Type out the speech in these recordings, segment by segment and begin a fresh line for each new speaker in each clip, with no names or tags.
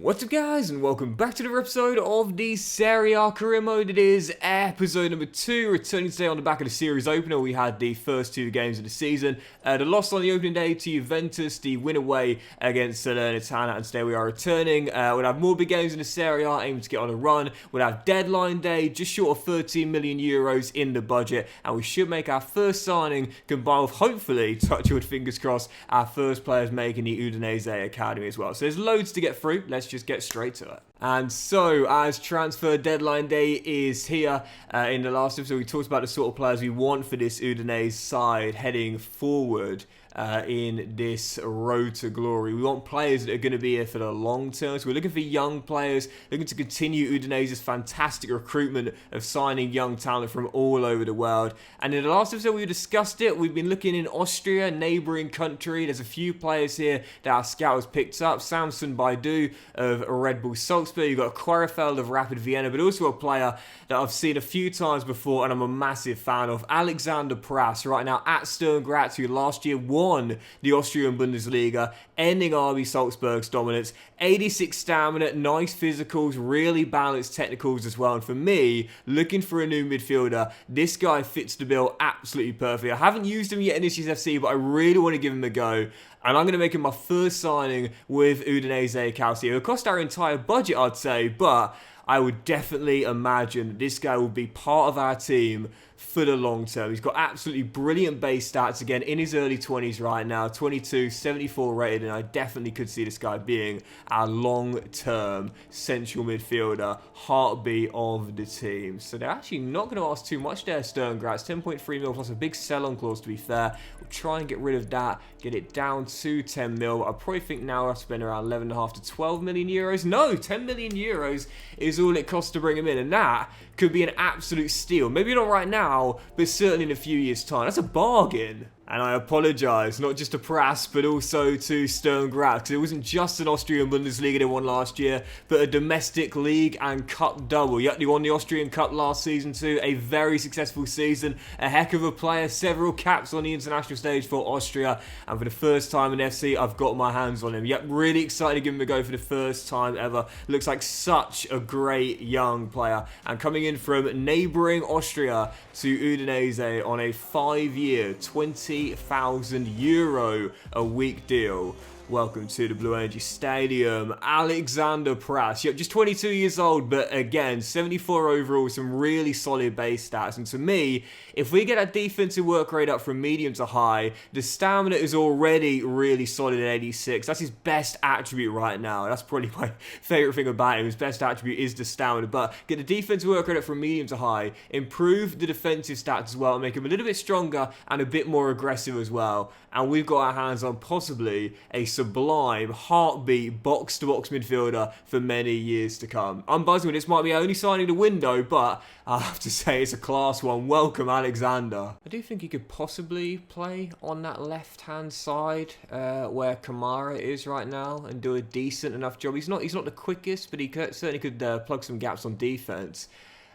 What's up guys, and welcome back to another episode of the Serie career mode. It is episode number 2, returning today on the back of the series opener. We had the first 2 games of the season. The loss on the opening day to Juventus, the win away against Salernitana, and today we are returning. We'll have more big games in the Serie A, aiming to get on a run. We'll have deadline day, just short of 13 million euros in the budget, and we should make our first signing, combined with, hopefully, touch wood, fingers crossed, our first players making the Udinese Academy as well. So there's loads to get through. Let's just get straight to it. And so, as transfer deadline day is here, in the last episode we talked about the sort of players we want for this Udinese side heading forward in this road to glory. We want players that are going to be here for the long term. So we're looking for young players, looking to continue Udinese's fantastic recruitment of signing young talent from all over the world. And in the last episode we discussed it. We've been looking in Austria, neighbouring country. There's a few players here that our scout has picked up. Samson Baidu of Red Bull Salzburg. You've got Querefeld of Rapid Vienna, but also a player that I've seen a few times before and I'm a massive fan of, Alexander Prass, right now at Sturm Graz, who last year won the Austrian Bundesliga, ending RB Salzburg's dominance. 86 stamina, nice physicals, really balanced technicals as well. And for me, looking for a new midfielder, this guy fits the bill absolutely perfectly. I haven't used him yet in this year's FC, but I really want to give him a go. And I'm going to make him my first signing with Udinese Calcio. It'll cost our entire budget, I'd say, but I would definitely imagine that this guy will be part of our team for the long term. He's got absolutely brilliant base stats, again, in his early 20s right now, 22, 74 rated, and I definitely could see this guy being our long-term central midfielder, heartbeat of the team. So they're actually not going to ask too much there, Sturm Graz. 10.3 mil plus a big sell-on clause, to be fair. We'll try and get rid of that, get it down to 10 mil. I probably think now I'll spend around 11.5 to 12 million euros. No, 10 million euros is all it costs to bring him in, and that could be an absolute steal. Maybe not right now, but certainly in a few years' time. That's a bargain. And I apologise, not just to Prass, but also to Sturm Graz, because it wasn't just an Austrian Bundesliga they won last year, but a domestic league and cup double. Yep, they won the Austrian Cup last season too, a very successful season, a heck of a player, several caps on the international stage for Austria, and for the first time in FC, I've got my hands on him. Yep, really excited to give him a go for the first time ever. Looks like such a great young player, and coming in from neighbouring Austria to Udinese on a 5-year, 20,000 euro a week deal. Welcome to the Blue Energy Stadium, Alexander Prass. Yep, just 22 years old, but again, 74 overall, some really solid base stats. And to me, if we get our defensive work rate up from medium to high, the stamina is already really solid at 86. That's his best attribute right now. That's probably my favourite thing about him. His best attribute is the stamina. But get the defensive work rate up from medium to high, improve the defensive stats as well, and make him a little bit stronger and a bit more aggressive as well. And we've got our hands on possibly a sublime, heartbeat, box-to-box midfielder for many years to come. I'm buzzing with this. Might be only signing the window, but I have to say it's a class one. Welcome, Alexander. I do think he could possibly play on that left-hand side where Kamara is right now and do a decent enough job. He's not the quickest, but he certainly could plug some gaps on defense.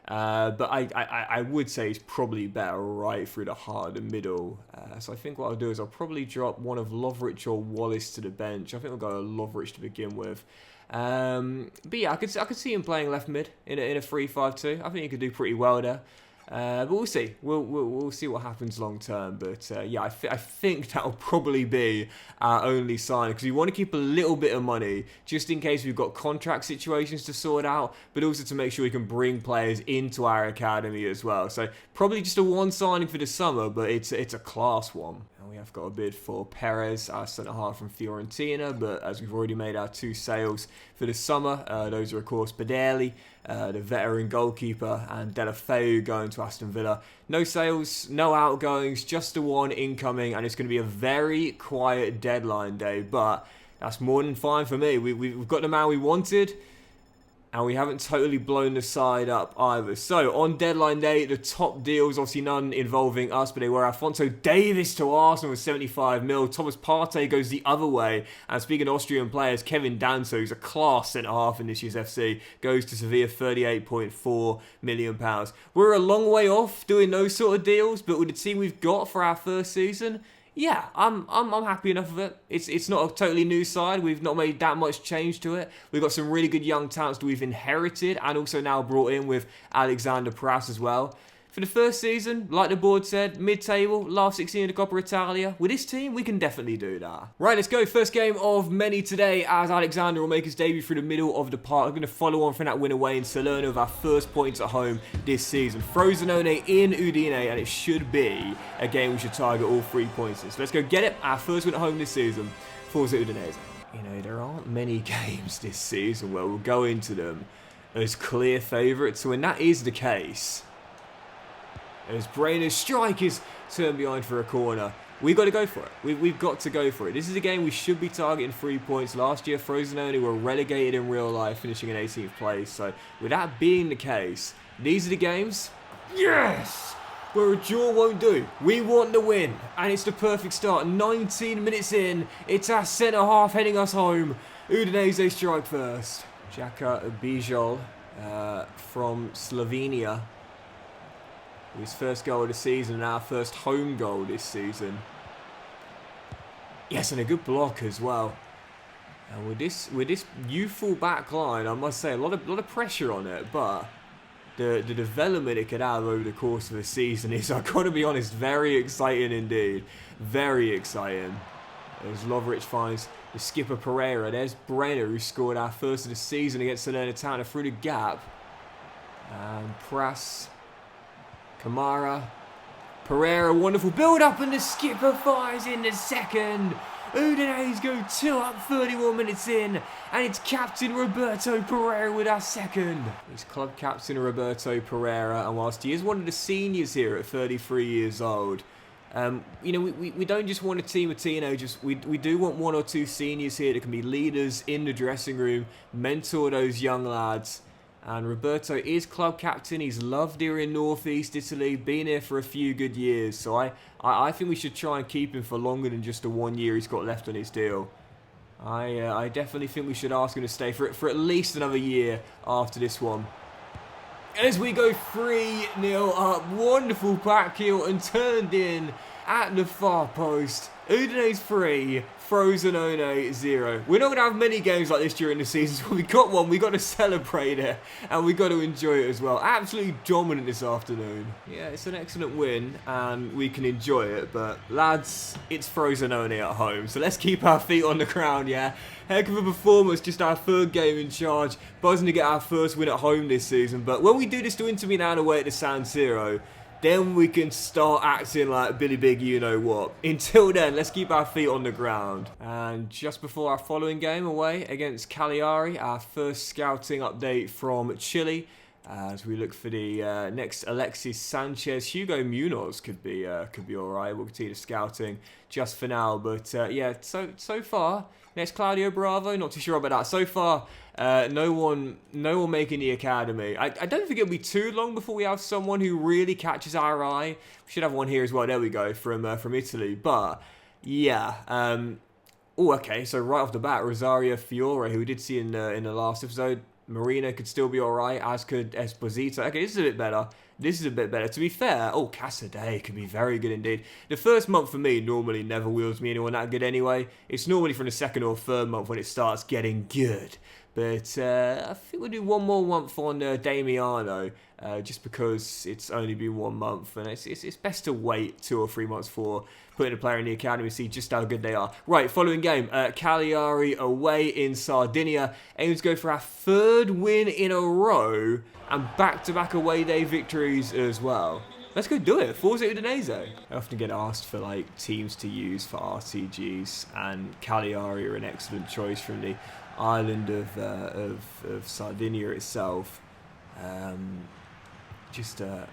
But I would say he's probably better right through the heart of the middle. So I think what I'll do is I'll probably drop one of Lovric or Wallace to the bench. I think we'll go Lovric to begin with. But yeah, I could see him playing left mid in a 3-5-2. I think he could do pretty well there. But we'll see. We'll see what happens long term. But yeah, I think that'll probably be our only sign, because we want to keep a little bit of money just in case we've got contract situations to sort out, but also to make sure we can bring players into our academy as well. So probably just a one signing for the summer, but it's a class one. We have got a bid for Perez, our centre-half from Fiorentina, but as we've already made our 2 sales for the summer, those are of course Badelli, the veteran goalkeeper, and Delafeu going to Aston Villa. No sales, no outgoings, just the one incoming, and it's going to be a very quiet deadline day, but that's more than fine for me. We've got the man we wanted, and we haven't totally blown the side up either. So, on deadline day, the top deals, obviously none involving us, but they were Alphonso Davies to Arsenal with 75 mil. Thomas Partey goes the other way. And speaking of Austrian players, Kevin Danso, who's a class centre-half in this year's FC, goes to Sevilla, £38.4 million. We're a long way off doing those sort of deals, but with the team we've got for our first season, Yeah, I'm happy enough with it. It's not a totally new side. We've not made that much change to it. We've got some really good young talents that we've inherited and also now brought in with Alexander Prass as well. For the first season, like the board said, mid-table, last 16 in the Coppa Italia. With this team, we can definitely do that. Right, let's go. First game of many today as Alexander will make his debut through the middle of the park. We're going to follow on from that win away in Salerno with our first points at home this season. Frosinone in Udine, and it should be a game we should target all 3 points in. So let's go get it. Our first win at home this season. Forza Udinese. You know, there aren't many games this season where we'll go into them as clear favourites. So when that is the case, as Brainer's strike is turned behind for a corner, we've got to go for it. We've got to go for it. This is a game we should be targeting 3 points. Last year, Frosinone were relegated in real life, finishing in 18th place. So with that being the case, these are the games, yes, where a draw won't do. We want the win, and it's the perfect start. 19 minutes in, it's our centre-half heading us home. Udinese strike first. Jaka Bijol from Slovenia. His first goal of the season and our first home goal this season. Yes, and a good block as well. And with this youthful back line, I must say, a lot of pressure on it, but the development it could have over the course of a season is, I've got to be honest, very exciting indeed. Very exciting. As Lovric finds the skipper Pereira. There's Brenner, who scored our first of the season against Salernitana through the gap. And Prass, Kamara, Pereira, wonderful build-up, and the skipper fires in the second. Udinese go 2 up 31 minutes in, and it's captain Roberto Pereira with our second. It's club captain Roberto Pereira, and whilst he is one of the seniors here at 33 years old, you know, we don't just want a team of teenagers. We do want 1 or 2 seniors here that can be leaders in the dressing room, mentor those young lads. And Roberto is club captain. He's loved here in northeast Italy, been here for a few good years. So I think we should try and keep him for longer than just the 1 year he's got left on his deal. I definitely think we should ask him to stay for at least another year after this one. As we go 3-0 up, wonderful back heel and turned in at the far post. Udinese 3, Frosinone 0. We're not going to have many games like this during the season, so we got one, we got to celebrate it, and we got to enjoy it as well. Absolutely dominant this afternoon. Yeah, it's an excellent win, and we can enjoy it, but lads, it's Frosinone at home, so let's keep our feet on the ground, yeah? Heck of a performance, just our 3rd game in charge, buzzing to get our first win at home this season, but when we do this to Inter Milan away at the San Siro, then we can start acting like Billy Big you-know-what. Until then, let's keep our feet on the ground. And just before our following game away against Cagliari, our first scouting update from Chile, as we look for the next Alexis Sanchez. Hugo Munoz could be alright. We'll continue the scouting just for now. But yeah, so far, next Claudio Bravo, not too sure about that. So far, no one making the academy. I don't think it'll be too long before we have someone who really catches our eye. We should have one here as well. There we go, from Italy. But yeah, oh, okay. So right off the bat, Rosario Fiore, who we did see in the last episode. Marina could still be alright, as could Esposito. Okay, this is a bit better. This is a bit better. To be fair, oh, Casadei could be very good indeed. The first month for me normally never wheels me anyone that good anyway. It's normally from the 2nd or 3rd month when it starts getting good. But I think we'll do one more month on Damiano, just because it's only been 1 month, and it's best to wait 2 or 3 months for putting a player in the academy, see just how good they are. Right, following game, Cagliari away in Sardinia, aims to go for our 3rd win in a row, and back-to-back away day victories as well. Let's go do it. Forza Udinese. I often get asked for like teams to use for RTGs, and Cagliari are an excellent choice from the island of Sardinia itself. Just a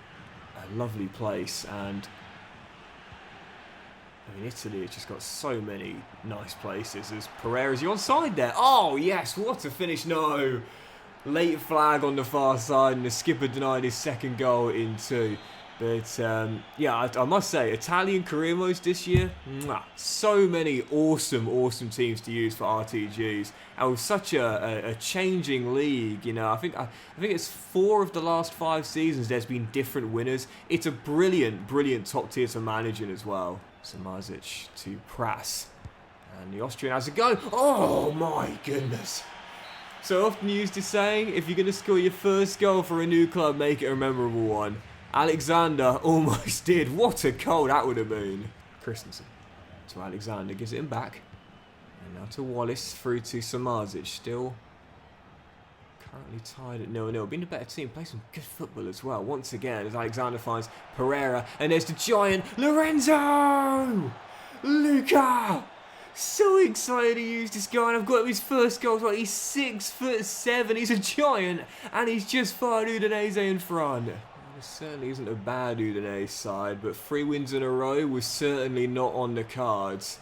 lovely place, and I mean, Italy has just got so many nice places. As Pereira's you onside there. Oh yes, what a finish! No, late flag on the far side, and the skipper denied his 2nd goal in 2. But yeah, I must say, Italian career modes this year, so many awesome teams to use for RTGs. And with such a changing league, you know, I think it's 4 of the last 5 seasons there's been different winners. It's a brilliant top tier to manage in as well. Samazic to Pras. And the Austrian has a go. Oh my goodness. So often used to saying, if you're going to score your first goal for a new club, make it a memorable one. Alexander almost did. What a goal that would have been. Christensen to Alexander, gives it him back. And now to Wallace, through to Samazic. Still currently tied at 0-0. Being a better team, play some good football as well. Once again, as Alexander finds Pereira. And there's the giant Lorenzo! Luca! So excited to use this guy, and I've got him his first goal. Like, he's 6'7", he's a giant, and he's just fired Udinese in front. Well, this certainly isn't a bad Udinese side, but 3 wins in a row was certainly not on the cards.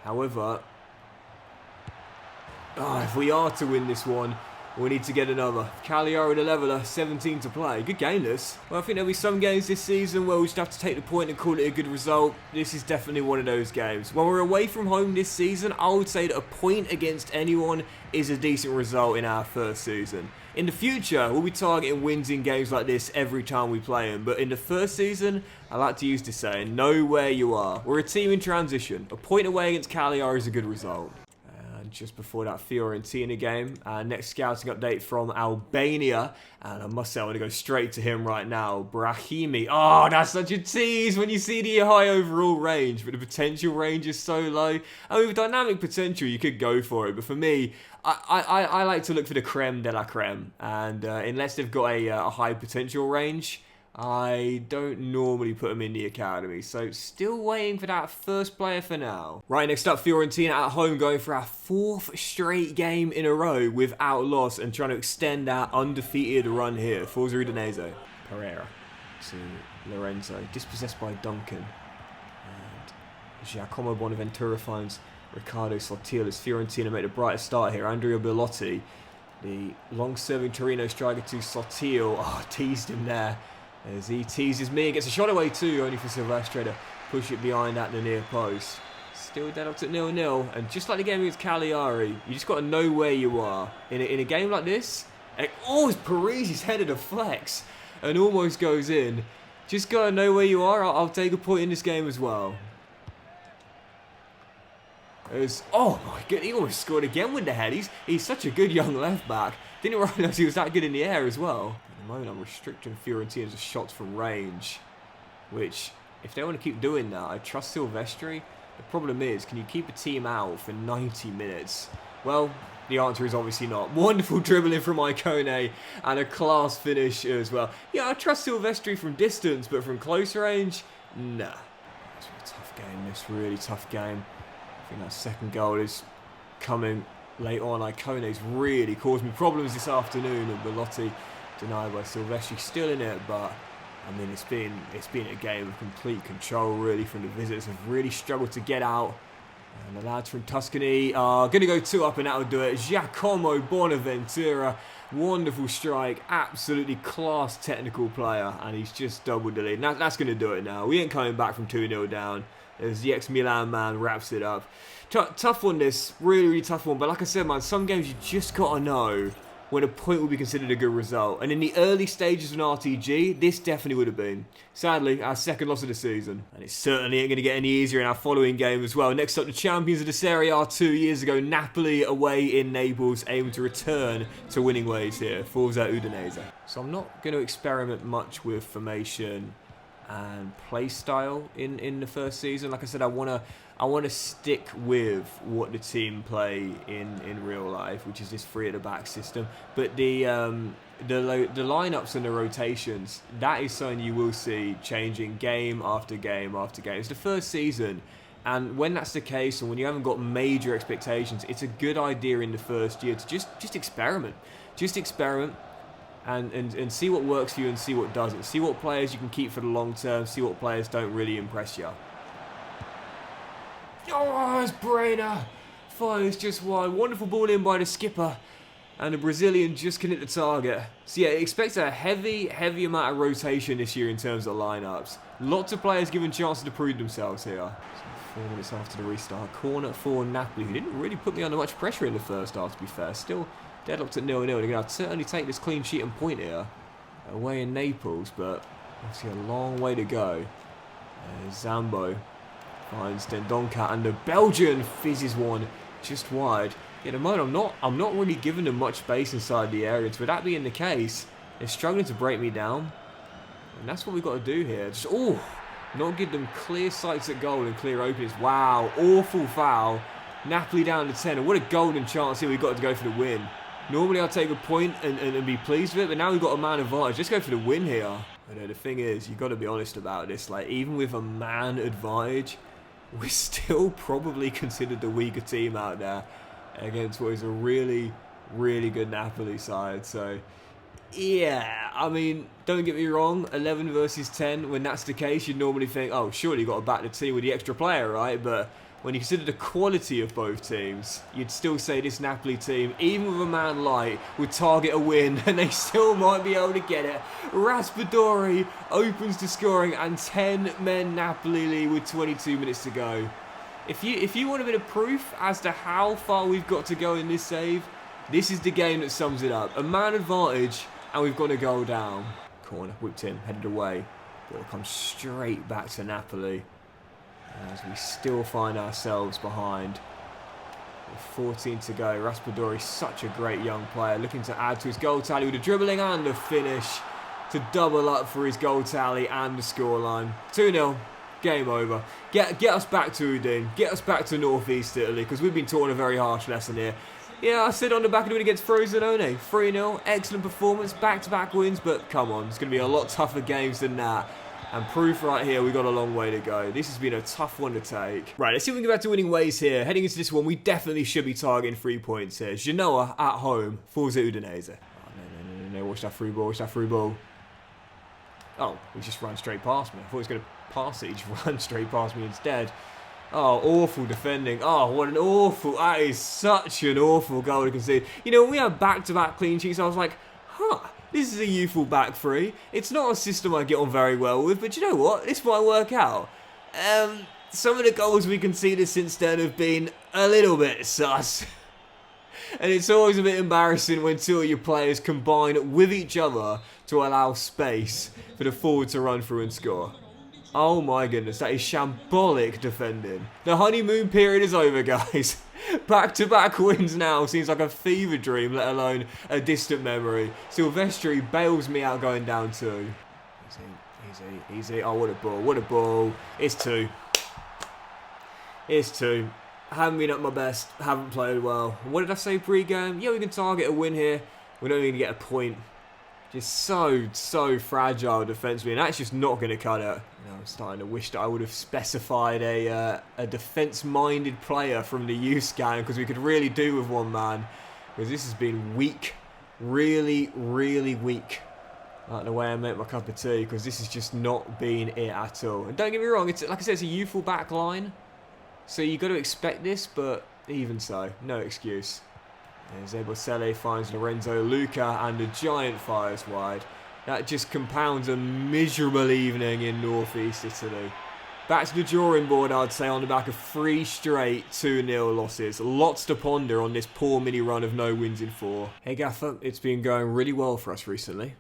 However, if we are to win this one, we need to get another. Cagliari the leveller, 17 to play. Good game, this. Well, I think there'll be some games this season where we just have to take the point and call it a good result. This is definitely one of those games. When we're away from home this season, I would say that a point against anyone is a decent result in our first season. In the future, we'll be targeting wins in games like this every time we play them. But in the first season, I like to use the saying, know where you are. We're a team in transition. A point away against Cagliari is a good result. Just before that Fiorentina game. Next scouting update from Albania. And I must say, I want to go straight to him right now. Brahimi. Oh, that's such a tease when you see the high overall range. But the potential range is so low. I mean, with dynamic potential, you could go for it. But for me, I like to look for the creme de la creme. And unless they've got a high potential range, I don't normally put them in the academy, so still waiting for that first player for now. Right, next up, Fiorentina at home, going for our 4th straight game in a row without loss and trying to extend our undefeated run here. Forza Udinese. Pereira to Lorenzo, dispossessed by Duncan. And Giacomo Bonaventura finds Riccardo Sottil as Fiorentina make a brighter start here. Andrea Bellotti, the long-serving Torino striker, to Sottil. Oh, teased him there. As he teases me, gets a shot away too, only for Silvestre to push it behind at the near post. Still dead up at 0-0, and just like the game against Cagliari, you just got to know where you are. In a game like this, it's Parisi's headed a flex, and almost goes in. Just got to know where you are. I'll take a point in this game as well. Oh my god, he almost scored again with the head. He's such a good young left back. Didn't realise he was that good in the air as well. At the moment, I'm restricting Fiorentina's shots from range, which, if they want to keep doing that, I trust Silvestre. The problem is, can you keep a team out for 90 minutes? Well, the answer is obviously not. Wonderful dribbling from Icone and a class finish as well. Yeah, I trust Silvestre from distance, but from close range, nah. It's a tough game, this really tough game. I think that second goal is coming late on. Icone's really caused me problems this afternoon, and Bellotti denied by Silvestre, still in it, but I mean it's been a game of complete control really from the visitors. Have really struggled to get out, and the lads from Tuscany are going to go 2 up, and that'll do it. Giacomo Bonaventura, wonderful strike, absolutely class technical player, and he's just doubled the lead. That's going to do it now. We ain't coming back from 2-0 down as the ex-Milan man wraps it up. Tough one, this, really tough one, but like I said, man, some games you just got to know when a point will be considered a good result. And in the early stages of an RTG, this definitely would have been. Sadly, our second loss of the season. And it certainly ain't going to get any easier in our following game as well. Next up, the champions of the Serie A 2 years ago, Napoli away in Naples, aiming to return to winning ways here. Forza Udinese. So I'm not going to experiment much with formation and play style in the first season. Like I said, I want to stick with what the team play in real life, which is this 3 at the back system. But the lineups and the rotations, that is something you will see changing game after game after game. It's the first season, and when that's the case, and when you haven't got major expectations, it's a good idea in the first year to just experiment, and see what works for you and see what doesn't. See what players you can keep for the long term. See what players don't really impress you. Oh, it's Brainer. Fires just wide. Wonderful ball in by the skipper. And the Brazilian just can hit the target. So yeah, expect a heavy amount of rotation this year in terms of lineups. Lots of players given chances to prove themselves here. So 4 minutes after the restart. Corner for Napoli, who didn't really put me under much pressure in the first half, to be fair. Still deadlocked at 0-0. They're going to certainly take this clean sheet and point here. Away in Naples, but obviously a long way to go. Zambo Finds Dendonka, and the Belgian fizzes one just wide. Yeah, at the moment, I'm not really giving them much space inside the area. So with that being the case, they're struggling to break me down. And that's what we've got to do here. Just, not give them clear sights at goal and clear openings. Wow, awful foul. Napoli down to 10. And what a golden chance here we've got to go for the win. Normally I'd take a point and be pleased with it, but now we've got a man advantage. Let's go for the win here. But the thing is, you've got to be honest about this. Like, even with a man advantage, we're still probably considered the weaker team out there against what is a really, really good Napoli side. So, yeah, I mean, don't get me wrong, 11 versus 10, when that's the case, you'd normally think, oh, surely you've got to back the team with the extra player, right? But when you consider the quality of both teams, you'd still say this Napoli team, even with a man light, would target a win, and they still might be able to get it. Raspadori opens the scoring, and 10 men Napoli lead with 22 minutes to go. If you want a bit of proof as to how far we've got to go in this save, this is the game that sums it up. A man advantage, and we've got to go down. Corner, whipped in, headed away. Ball comes straight back to Napoli, as we still find ourselves behind. With 14 to go. Raspadori, such a great young player, looking to add to his goal tally with a dribbling and a finish to double up for his goal tally and the scoreline. 2-0. Game over. Get us back to Udine. Get us back to Northeast Italy, because we've been taught a very harsh lesson here. Yeah, I said on the back of the win against Frosinone. 3-0. Excellent performance. Back-to-back wins. But come on, it's going to be a lot tougher games than that. And proof right here, we've got a long way to go. This has been a tough one to take. Right, let's see if we can get back to winning ways here. Heading into this one, we definitely should be targeting 3 points here. Genoa at home. Forza Udinese. Oh, no. Watch that through ball. Oh, he just ran straight past me. I thought he was going to pass it. He just ran straight past me instead. Oh, awful defending. Oh, what an awful... That is such an awful goal to concede. You know, when we had back-to-back clean sheets, I was like, this is a youthful back three. It's not a system I get on very well with, but you know what? This might work out. Some of the goals we conceded since then have been a little bit sus. And it's always a bit embarrassing when two of your players combine with each other to allow space for the forward to run through and score. Oh my goodness, that is shambolic defending. The honeymoon period is over, guys. Back-to-back wins now seems like a fever dream, let alone a distant memory. Silvestri bails me out going down 2. Easy. Oh, what a ball. It's 2. I haven't been at my best, haven't played well. What did I say pre-game? Yeah, we can target a win here. We're not even going to get a point. Just so fragile defensively, and that's just not going to cut it. You know, I'm starting to wish that I would have specified a defence-minded player from the youth scan, because we could really do with one man. Because this has been weak, really weak. Like the way I make my cup of tea, because this has just not been it at all. And don't get me wrong, it's like I said, it's a youthful back line, so you got to expect this, but even so, no excuse. As Ebosele finds Lorenzo Luca, and the giant fires wide. That just compounds a miserable evening in Northeast Italy. Back to the drawing board, I'd say, on the back of 3 straight 2-0 losses. Lots to ponder on this poor mini run of no wins in 4. Hey Gaffer, it's been going really well for us recently.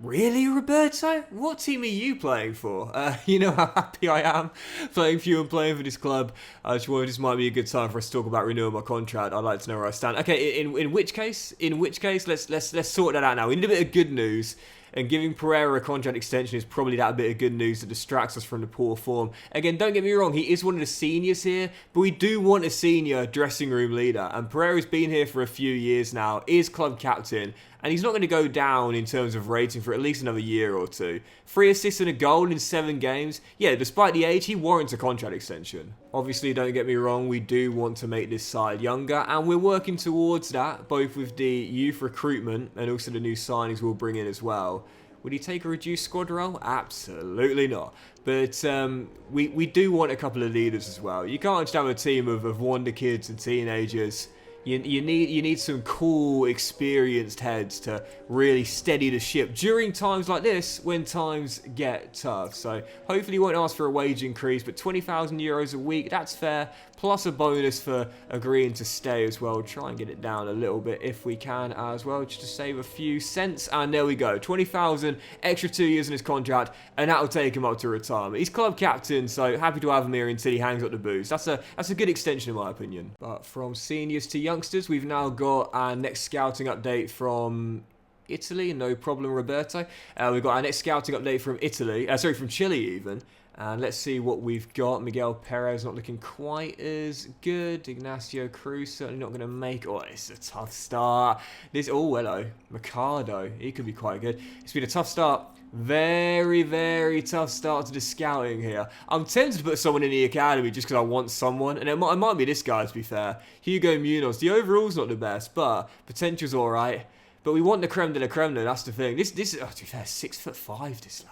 Really, Roberto? What team are you playing for? You know how happy I am playing for you and playing for this club. I just wondered this might be a good time for us to talk about renewing my contract. I'd like to know where I stand. Okay, in which case, let's sort that out now. We need a bit of good news. And giving Pereira a contract extension is probably that bit of good news that distracts us from the poor form. Again, don't get me wrong, he is one of the seniors here, but we do want a senior dressing room leader. And Pereira's been here for a few years now, is club captain, and he's not going to go down in terms of rating for at least another year or 2. 3 assists and a goal in 7 games. Yeah, despite the age, he warrants a contract extension. Obviously, don't get me wrong, we do want to make this side younger, and we're working towards that, both with the youth recruitment and also the new signings we'll bring in as well. Would he take a reduced squad role? Absolutely not. But we do want a couple of leaders as well. You can't just have a team of wonder kids and teenagers. You need some cool, experienced heads to really steady the ship during times like this when times get tough. So hopefully you won't ask for a wage increase, but €20,000 a week, that's fair. plus a bonus for agreeing to stay as well. Try and get it down a little bit if we can as well, just to save a few cents. And there we go, 20,000, extra 2 years in his contract, and that'll take him up to retirement. He's club captain, so happy to have him here until he hangs up the boots. That's a good extension in my opinion. But from seniors to youngsters, we've now got our next scouting update from Italy. No problem, Roberto. We've got our next scouting update from from Chile even. And let's see what we've got. Miguel Perez not looking quite as good. Ignacio Cruz certainly not going to make... Oh, it's a tough start. Oh, hello. Mercado. He could be quite good. It's been a tough start. Very, very tough start to the scouting here. I'm tempted to put someone in the academy just because I want someone. And it might be this guy, to be fair. Hugo Munoz. The overall's not the best, but potential's all right. But we want the creme de la creme, though. That's the thing. This is, to be fair, 6'5", this lad.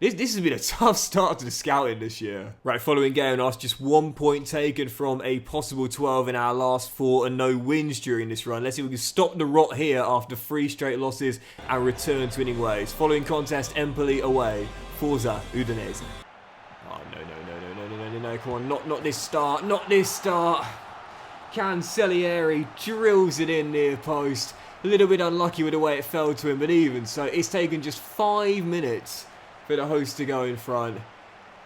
This has been a tough start to the scouting this year. Right, following game, us just 1 point taken from a possible 12 in our last 4 and no wins during this run. Let's see if we can stop the rot here after 3 straight losses and return to winning ways. Following contest, Empoli away. Forza Udinese. Oh, no. Come on, not this start. Not this start. Cancellieri drills it in near post. A little bit unlucky with the way it fell to him, but even so, it's taken just 5 minutes for the host to go in front.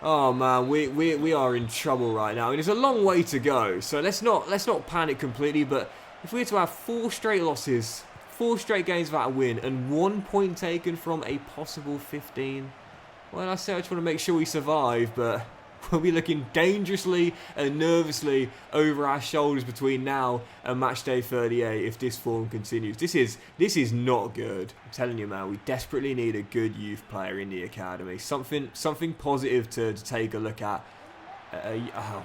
Oh man, we are in trouble right now. I mean, there's a long way to go, so let's not panic completely. But if we were to have 4 straight losses, 4 straight games without a win, and 1 point taken from a possible 15, well, I say I just want to make sure we survive, but we'll be looking dangerously and nervously over our shoulders between now and match day 38 if this form continues. This is not good. I'm telling you, man, we desperately need a good youth player in the academy. Something positive to take a look at.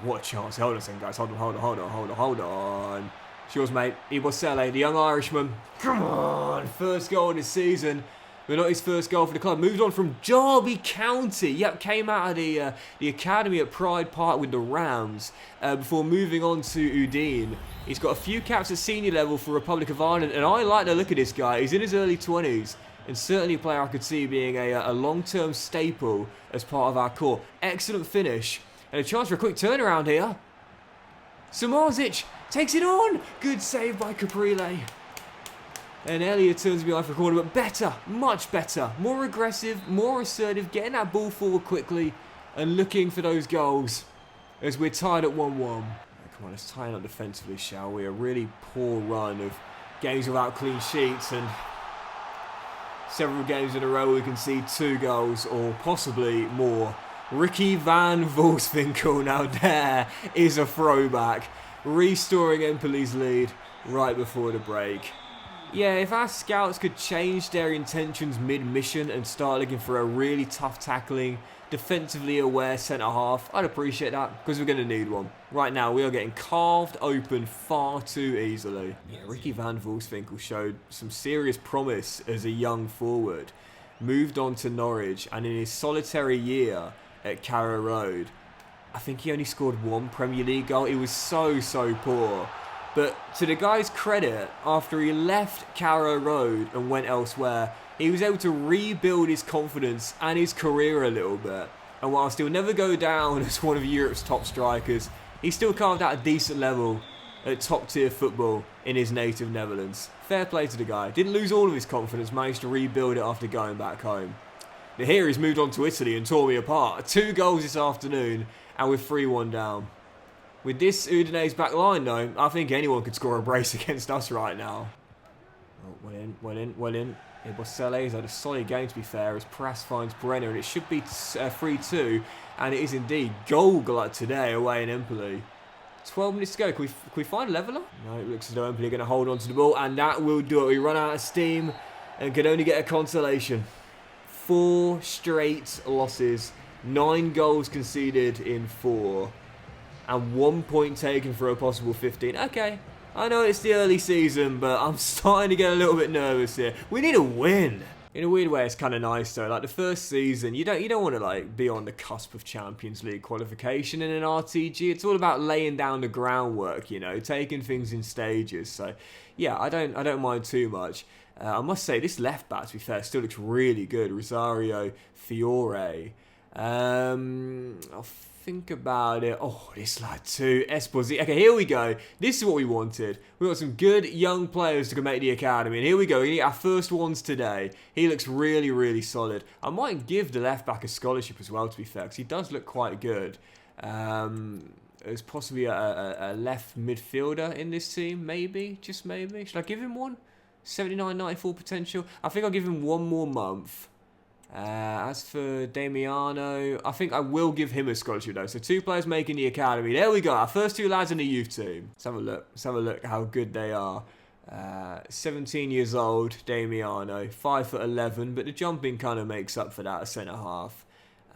What a chance. Hold on a second, guys. Hold on. It's yours, mate. Ibosele, the young Irishman. Come on. First goal of the season. But not his first goal for the club. Moved on from Derby County. Yep, came out of the academy at Pride Park with the Rams before moving on to Udine. He's got a few caps at senior level for Republic of Ireland, and I like the look of this guy. He's in his early 20s, and certainly a player I could see being a long-term staple as part of our core. Excellent finish, and a chance for a quick turnaround here. Samardzic takes it on. Good save by Caprile. And Elliott turns behind for a corner, but better, much better, more aggressive, more assertive, getting that ball forward quickly and looking for those goals as we're tied at 1-1. Come on, let's tie it up defensively, shall we? A really poor run of games without clean sheets, and several games in a row we can see 2 goals or possibly more. Ricky van Wolfswinkel, now there is a throwback, restoring Empoli's lead right before the break. Yeah, if our scouts could change their intentions mid-mission and start looking for a really tough tackling, defensively aware centre-half, I'd appreciate that, because we're going to need one. Right now, we are getting carved open far too easily. Yeah, Ricky van Wolfswinkel showed some serious promise as a young forward. Moved on to Norwich, and in his solitary year at Carrow Road, I think he only scored 1 Premier League goal. He was so poor. But to the guy's credit, after he left Carrow Road and went elsewhere, he was able to rebuild his confidence and his career a little bit. And whilst he'll never go down as one of Europe's top strikers, he still carved out a decent level at top tier football in his native Netherlands. Fair play to the guy. Didn't lose all of his confidence, managed to rebuild it after going back home. But here he's moved on to Italy and tore me apart. 2 goals this afternoon and we're 3-1 down. With this Udinese back line, though, I think anyone could score a brace against us right now. Oh, well in. Ibosele has had a solid game, to be fair, as Prass finds Brenner, and it should be 3-2, and it is indeed goal glut today away in Empoli. 12 minutes to go. Can we find a leveller? No, it looks as though Empoli are going to hold on to the ball, and that will do it. We run out of steam and can only get a consolation. 4 straight losses, 9 goals conceded in 4. And 1 point taken for a possible 15. Okay, I know it's the early season, but I'm starting to get a little bit nervous here. We need a win. In a weird way, it's kind of nice though. Like the first season, you don't want to like be on the cusp of Champions League qualification in an RTG. It's all about laying down the groundwork, you know, taking things in stages. So yeah, I don't mind too much. I must say this left back, to be fair, still looks really good. Rosario Fiore. think about it. Oh, this lad too. Esposito. Okay, here we go. This is what we wanted. We got some good young players to make the academy. And here we go. We get our first ones today. He looks really, really solid. I might give the left back a scholarship as well, to be fair, because he does look quite good. There's possibly a left midfielder in this team, maybe. Just maybe. Should I give him one? 79, 94 potential. I think I'll give him one more month. As for Damiano, I think I will give him a scholarship though. So 2 players making the academy. There we go. Our first 2 lads in the youth team. Let's have a look. Let's have a look how good they are. 17 years old, Damiano. 5'11", but the jumping kind of makes up for that, a centre half.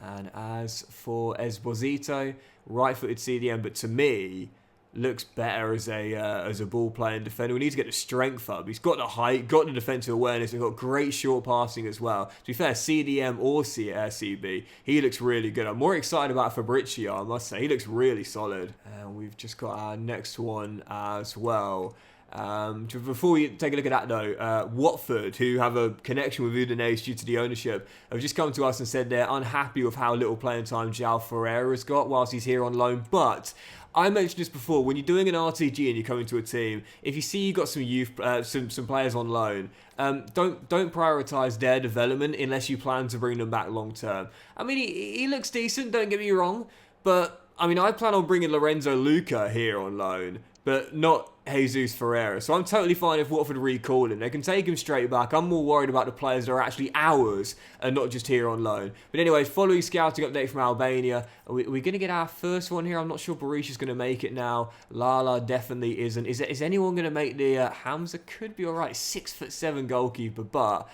And as for Esposito, right-footed CDM, but to me, looks better as a ball-playing defender. We need to get the strength up. He's got the height, got the defensive awareness, and got great short passing as well. To be fair, CDM or CB, he looks really good. I'm more excited about Fabrizio, I must say. He looks really solid. And we've just got our next one as well. Before we take a look at that though, Watford, who have a connection with Udinese due to the ownership, have just come to us and said they're unhappy with how little playing time João Ferreira's got whilst he's here on loan. But I mentioned this before, when you're doing an RTG and you're coming to a team, if you see you've got some youth, some players on loan, don't prioritise their development unless you plan to bring them back long term. I mean, he looks decent, don't get me wrong, but I mean, I plan on bringing Lorenzo Luca here on loan, but not Jesus Ferreira. So I'm totally fine if Watford recall him. They can take him straight back. I'm more worried about the players that are actually ours and not just here on loan. But anyway, following scouting update from Albania, we're going to get our first one here. I'm not sure Berisha's going to make it now. Lala definitely isn't. Is anyone going to make the... Hamza could be alright. 6'7" goalkeeper, but...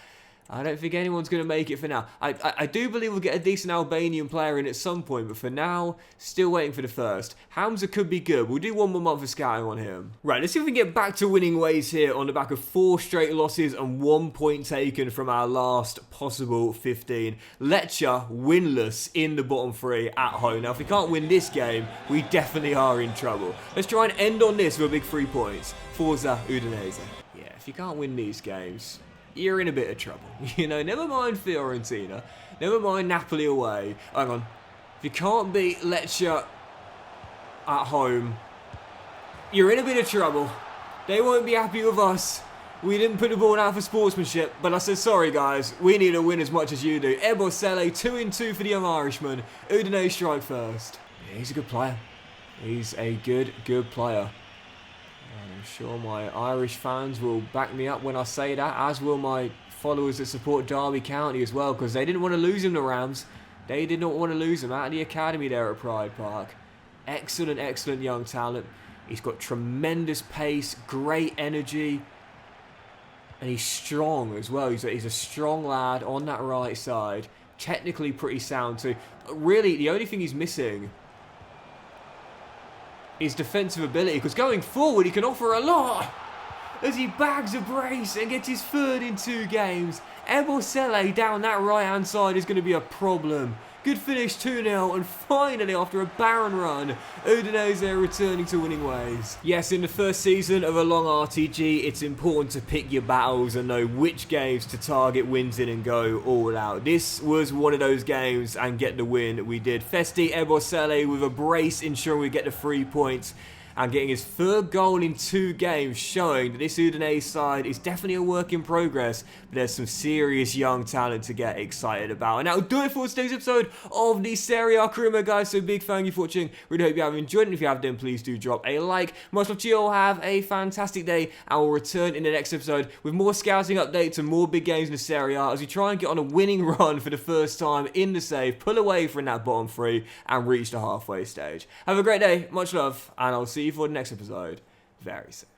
I don't think anyone's going to make it for now. I do believe we'll get a decent Albanian player in at some point, but for now, still waiting for the first. Hamza could be good. We'll do one more month of scouting on him. Right, let's see if we can get back to winning ways here on the back of 4 straight losses and 1 point taken from our last possible 15. Lecce winless in the bottom 3 at home. Now, if we can't win this game, we definitely are in trouble. Let's try and end on this with a big 3 points. Forza Udinese. Yeah, if you can't win these games... you're in a bit of trouble. You know, never mind Fiorentina. Never mind Napoli away. Hang on. If you can't beat Lecce at home, you're in a bit of trouble. They won't be happy with us. We didn't put the ball out for sportsmanship, but I said, sorry guys, we need to win as much as you do. Ebosele, 2-2 for the young Irishman. Udinese strike first. Yeah, he's a good player. He's a good player. I'm sure my Irish fans will back me up when I say that, as will my followers that support Derby County as well, because they didn't want to lose him to Rams. They did not want to lose him out of the academy there at Pride Park. Excellent, excellent young talent. He's got tremendous pace, great energy, and he's strong as well. He's a strong lad on that right side. Technically pretty sound too. Really, the only thing he's missing... his defensive ability, because going forward he can offer a lot as he bags a brace and gets his 3rd in 2 games. Ebosele down that right hand side is going to be a problem. Good finish, 2-0, and finally, after a barren run, Udinese are returning to winning ways. Yes, in the first season of a long RTG, it's important to pick your battles and know which games to target wins in and go all out. This was one of those games, and get the win we did. Festi Ebosele with a brace, ensuring we get the 3 points. And getting his 3rd goal in 2 games, showing that this Udinese side is definitely a work in progress, but there's some serious young talent to get excited about. And that'll do it for today's episode of the Serie A Crimo, guys. So big thank you for watching. Really hope you have enjoyed it. And if you have, then please do drop a like. Much love to you all. Have a fantastic day, and we'll return in the next episode with more scouting updates and more big games in the Serie A as we try and get on a winning run for the first time in the save, pull away from that bottom 3, and reach the halfway stage. Have a great day. Much love, and I'll see you for the next episode very soon.